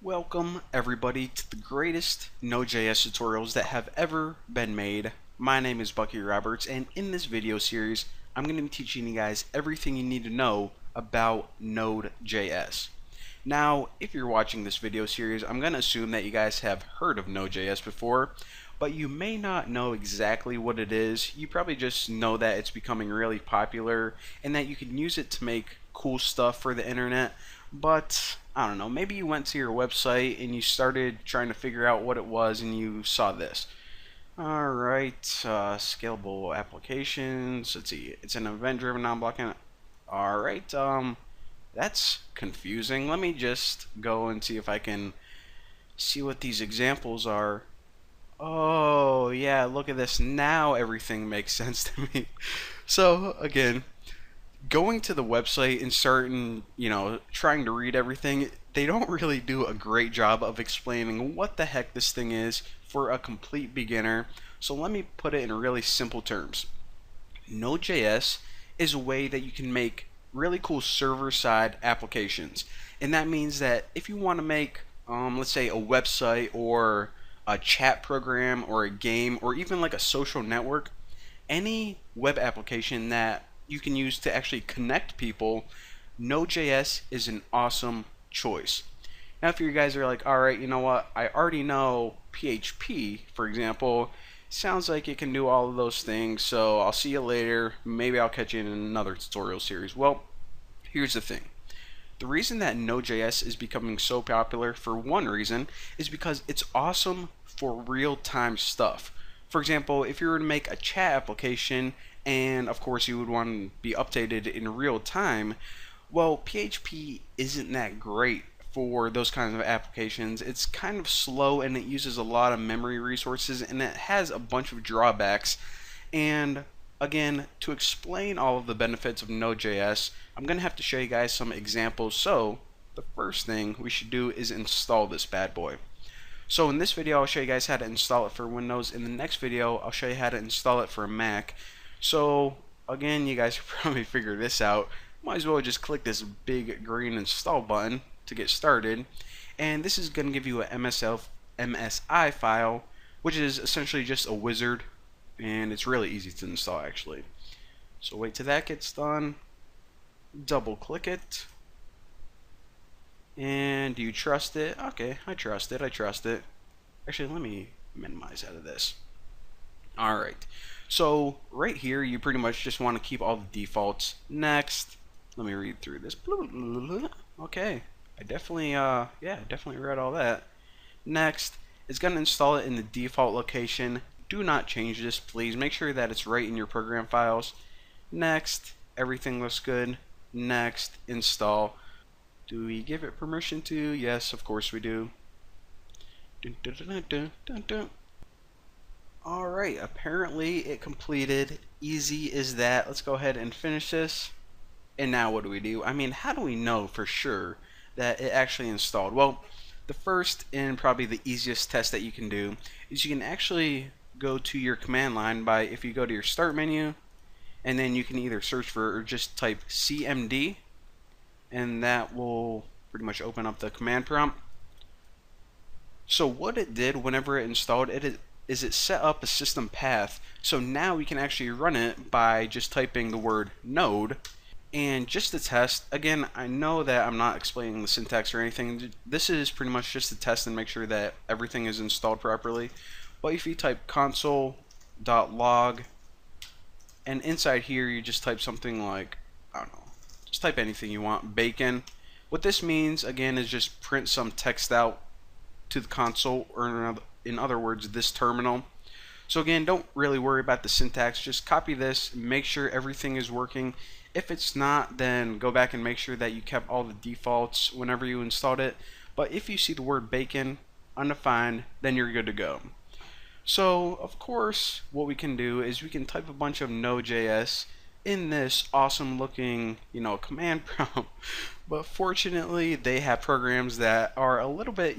Welcome everybody to the greatest Node.js tutorials that have ever been made. My name is Bucky Roberts, and in this video series I'm going to be teaching you guys everything you need to know about Node.js. Now, if you're watching this video series, I'm going to assume that you guys have heard of Node.js before, but you may not know exactly what it is. You probably just know that it's becoming really popular and that you can use it to make cool stuff for the internet. But I don't know, maybe you went to your website and you started trying to figure out what it was and you saw this. Alright, scalable applications. Let's see, it's an event-driven non-blocking. Alright, that's confusing. Let me just go and see if I can see what these examples are. Oh, yeah, look at this. Now everything makes sense to me. So, again, going to the website and starting, trying to read everything, they don't really do a great job of explaining what the heck this thing is for a complete beginner. So let me put it in really simple terms. Node.js is a way that you can make really cool server-side applications. And that means that if you want to make, let's say, a website or a chat program or a game or even like a social network, any web application that you can use to actually connect people, Node.js is an awesome choice. Now, if you guys are like, alright, you know what, I already know PHP, for example, sounds like it can do all of those things, so I'll see you later, maybe I'll catch you in another tutorial series. Well, here's the thing. The reason that Node.js is becoming so popular, for one reason, is because it's awesome for real-time stuff. For example, if you were to make a chat application, and of course you would want to be updated in real time, well, PHP isn't that great for those kinds of applications. It's kind of slow and it uses a lot of memory resources and it has a bunch of drawbacks. And again, to explain all of the benefits of Node.js, I'm going to have to show you guys some examples. So the first thing we should do is install this bad boy. So in this video I'll show you guys how to install it for Windows. In the next video I'll show you how to install it for a Mac. So again, you guys probably figured this out. Might as well just click this big green install button to get started. And this is going to give you a MSI file, which is essentially just a wizard. And it's really easy to install actually. So wait till that gets done. Double click it. And do you trust it? Okay, I trust it. Actually, let me minimize out of this. Alright, so right here you pretty much just want to keep all the defaults. Next, let me read through this. Okay, I definitely read all that. Next, it's going to install it in the default location. Do not change this, please. Make sure that it's right in your program files. Next, everything looks good. Next, install. Do we give it permission to? Yes, of course we do. Alright, apparently it completed. Easy as that. Let's go ahead and finish this. And now what do we do? I mean, how do we know for sure that it actually installed? Well, the first and probably the easiest test that you can do is you can actually go to your command line by, if you go to your start menu, and then you can either search for or just type cmd, and that will pretty much open up the command prompt. So what it did whenever it installed it is it set up a system path. So now we can actually run it by just typing the word node. And just to test, again, I know that I'm not explaining the syntax or anything. This is pretty much just to test and make sure that everything is installed properly. But if you type console.log, and inside here you just type something like, I don't know, just type anything you want, bacon. What this means, again, is just print some text out to the console, or in other words, this terminal. So again, don't really worry about the syntax. Just copy this, make sure everything is working. If it's not, then go back and make sure that you kept all the defaults whenever you installed it. But if you see the word bacon undefined, then you're good to go. So of course, what we can do is we can type a bunch of Node.js in this awesome looking, command prompt. But fortunately, they have programs that are a little bit,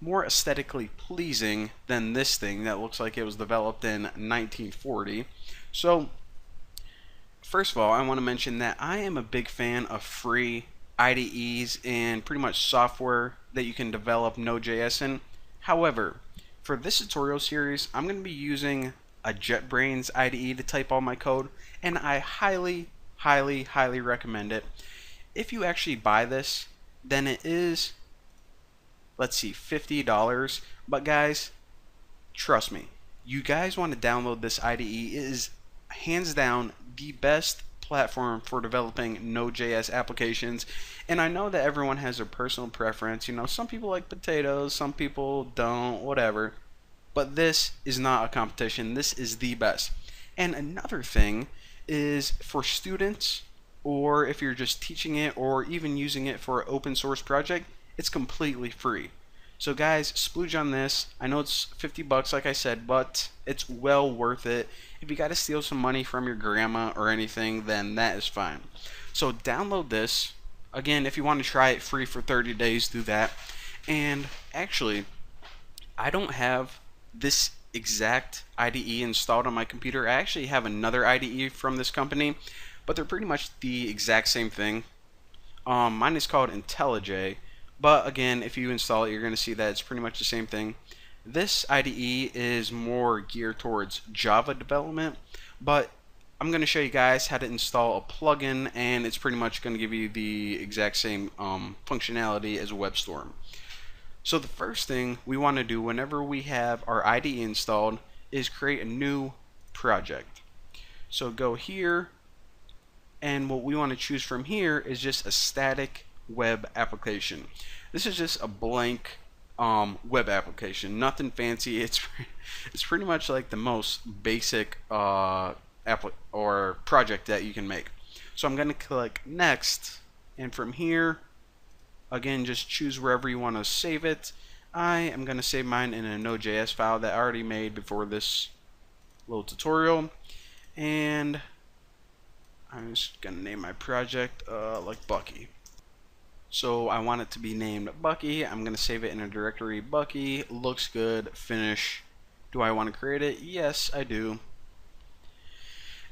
more aesthetically pleasing than this thing that looks like it was developed in 1940. So first of all, I want to mention that I am a big fan of free IDEs and pretty much software that you can develop Node.js in. However, for this tutorial series, I'm going to be using a JetBrains IDE to type all my code, and I highly recommend it. If you actually buy this, then it is, let's see, $50. But guys, trust me, you guys want to download this IDE. It is hands down the best platform for developing Node.js applications. And I know that everyone has their personal preference. You know, some people like potatoes, some people don't, whatever. But this is not a competition. This is the best. And another thing is for students, or if you're just teaching it or even using it for an open source project, it's completely free. So guys, splooge on this. I know it's 50 bucks like I said, but it's well worth it. If you got to steal some money from your grandma or anything, then that is fine. So download this. Again, if you want to try it free for 30 days, do that. And actually, I don't have this exact IDE installed on my computer. I actually have another IDE from this company, but they're pretty much the exact same thing. Mine is called IntelliJ, but again, if you install it, you're going to see that it's pretty much the same thing. This IDE is more geared towards Java development, but I'm going to show you guys how to install a plugin, and it's pretty much going to give you the exact same functionality as WebStorm. So the first thing we want to do whenever we have our IDE installed is create a new project. So go here, and what we want to choose from here is just a static web application. This is just a blank web application, nothing fancy. It's pretty much like the most basic or project that you can make. So I'm going to click next, and from here, again, just choose wherever you want to save it. I am going to save mine in a Node.js file that I already made before this little tutorial, and I'm just going to name my project like Bucky. So I want it to be named Bucky. I'm going to save it in a directory Bucky. Looks good. Finish. Do I want to create it? Yes, I do.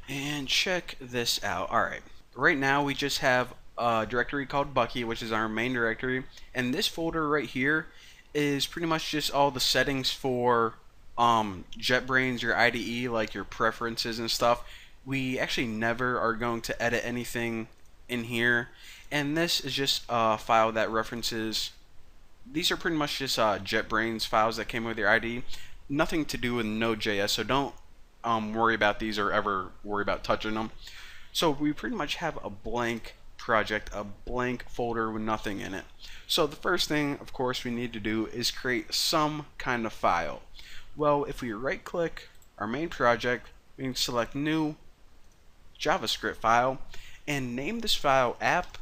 And check this out. Alright. Right now we just have a directory called Bucky, which is our main directory. And this folder right here is pretty much just all the settings for JetBrains, your IDE, like your preferences and stuff. We actually never are going to edit anything in here. And this is just a file that references, these are pretty much just JetBrains files that came with your IDE. Nothing to do with Node.js, so don't worry about these or ever worry about touching them. So we pretty much have a blank project, a blank folder with nothing in it. So the first thing, of course, we need to do is create some kind of file. Well, if we right click our main project, we can select new JavaScript file and name this file app.js.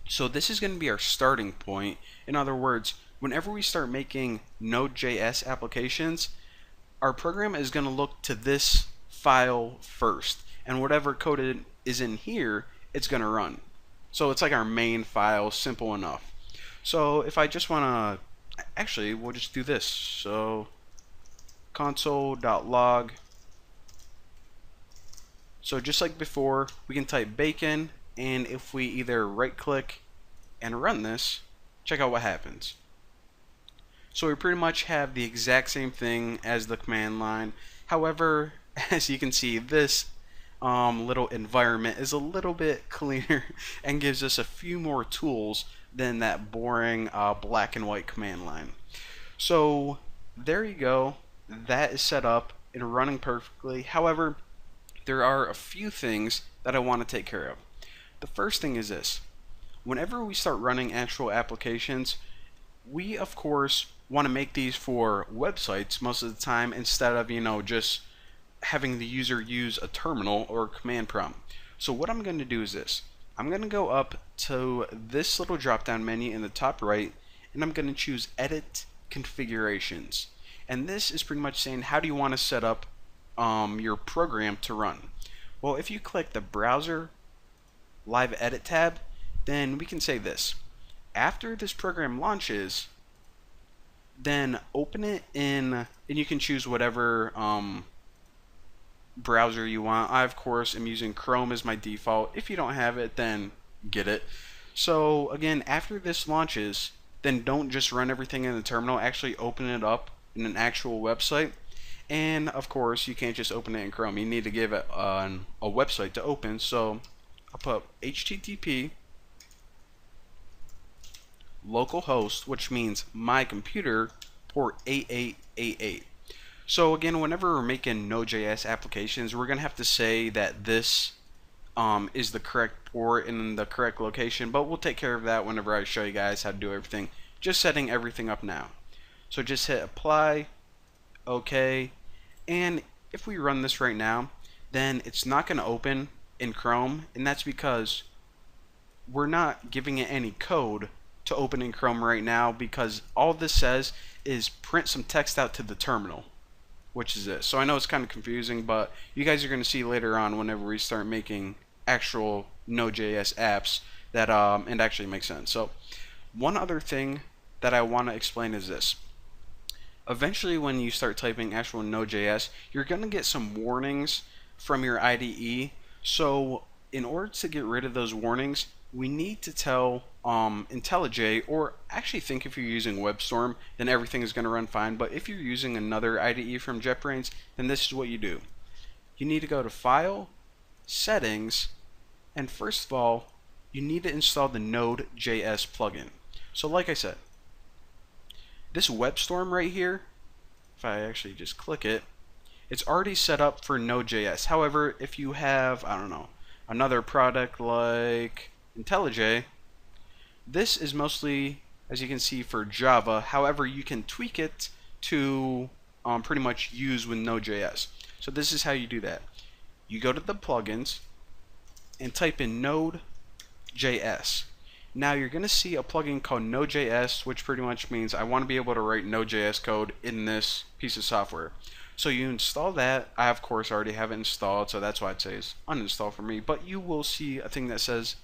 So this is going to be our starting point. In other words, whenever we start making Node.js applications, our program is going to look to this file first, and whatever code is in here, it's going to run. So it's like our main file, simple enough. So if I just want to, actually, we'll just do this. So console.log. So just like before, we can type bacon, and if we either right click and run this, check out what happens. So we pretty much have the exact same thing as the command line. However, as you can see, this little environment is a little bit cleaner and gives us a few more tools than that boring black and white command line. So there you go. That is set up and running perfectly. However, there are a few things that I want to take care of. The first thing is this. Whenever we start running actual applications, we of course want to make these for websites most of the time instead of, you know, just having the user use a terminal or command prompt. So what I'm going to do is this. I'm going to go up to this little drop down menu in the top right, and I'm going to choose Edit Configurations. And this is pretty much saying how do you want to set up your program to run. Well, if you click the Browser Live Edit tab, then we can say this. After this program launches, then open it in, and you can choose whatever browser you want. I of course am using Chrome as my default. If you don't have it, then Get it? So again, after this launches, then don't just run everything in the terminal. Actually open it up in an actual website. And of course, you can't just open it in Chrome. You need to give it a website to open. So I'll put HTTP localhost, which means my computer, port 8888. So again, whenever we're making Node.js applications, we're gonna have to say that this is the correct port in the correct location, but we'll take care of that whenever I show you guys how to do everything. Just setting everything up now. So just hit apply, OK, and if we run this right now, then it's not going to open in Chrome, and that's because we're not giving it any code to open in Chrome right now, because all this says is print some text out to the terminal, which is this. So I know it's kind of confusing, but you guys are going to see later on whenever we start making actual Node.js apps that it actually makes sense. So one other thing that I want to explain is this. Eventually, when you start typing actual Node.js, you're going to get some warnings from your IDE. So in order to get rid of those warnings, we need to tell IntelliJ, or actually think if you're using WebStorm, then everything is going to run fine. But if you're using another IDE from JetBrains, then this is what you do. You need to go to File, Settings, and first of all, you need to install the Node.js plugin. So like I said, this WebStorm right here, if I actually just click it, it's already set up for Node.js. However, if you have, I don't know, another product like IntelliJ, this is mostly, as you can see, for Java. However, you can tweak it to pretty much use with Node.js. So this is how you do that. You go to the plugins and type in Node.js. Now you're going to see a plugin called Node.js, which pretty much means I want to be able to write Node.js code in this piece of software. So you install that. I of course already have it installed, so that's why it says uninstall for me. But you will see a thing that says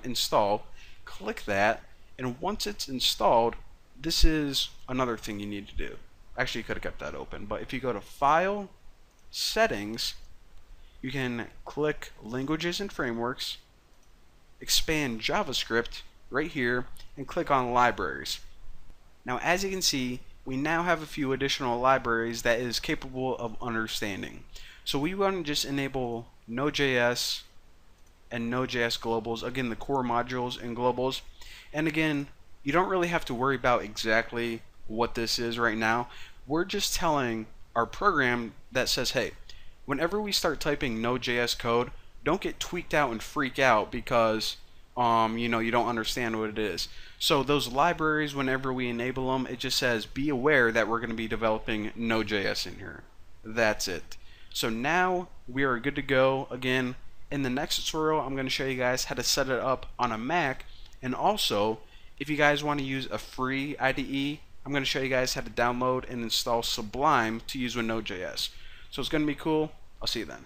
install. Click that, and once it's installed, this is another thing you need to do. Actually, you could have kept that open, but if you go to File, Settings, you can click Languages and Frameworks, expand JavaScript right here, and click on Libraries. Now, as you can see, we now have a few additional libraries that is capable of understanding. So we want to just enable Node.js and Node.js globals, again the core modules and globals. And again, you don't really have to worry about exactly what this is right now. We're just telling our program that says, hey, whenever we start typing Node.js code, don't get tweaked out and freak out because you don't understand what it is. So those libraries, whenever we enable them, it just says be aware that we're going to be developing Node.js in here. That's it. So now we are good to go. Again, in the next tutorial, I'm going to show you guys how to set it up on a Mac, and also if you guys want to use a free IDE, I'm going to show you guys how to download and install Sublime to use with Node.js. So it's going to be cool. I'll see you then.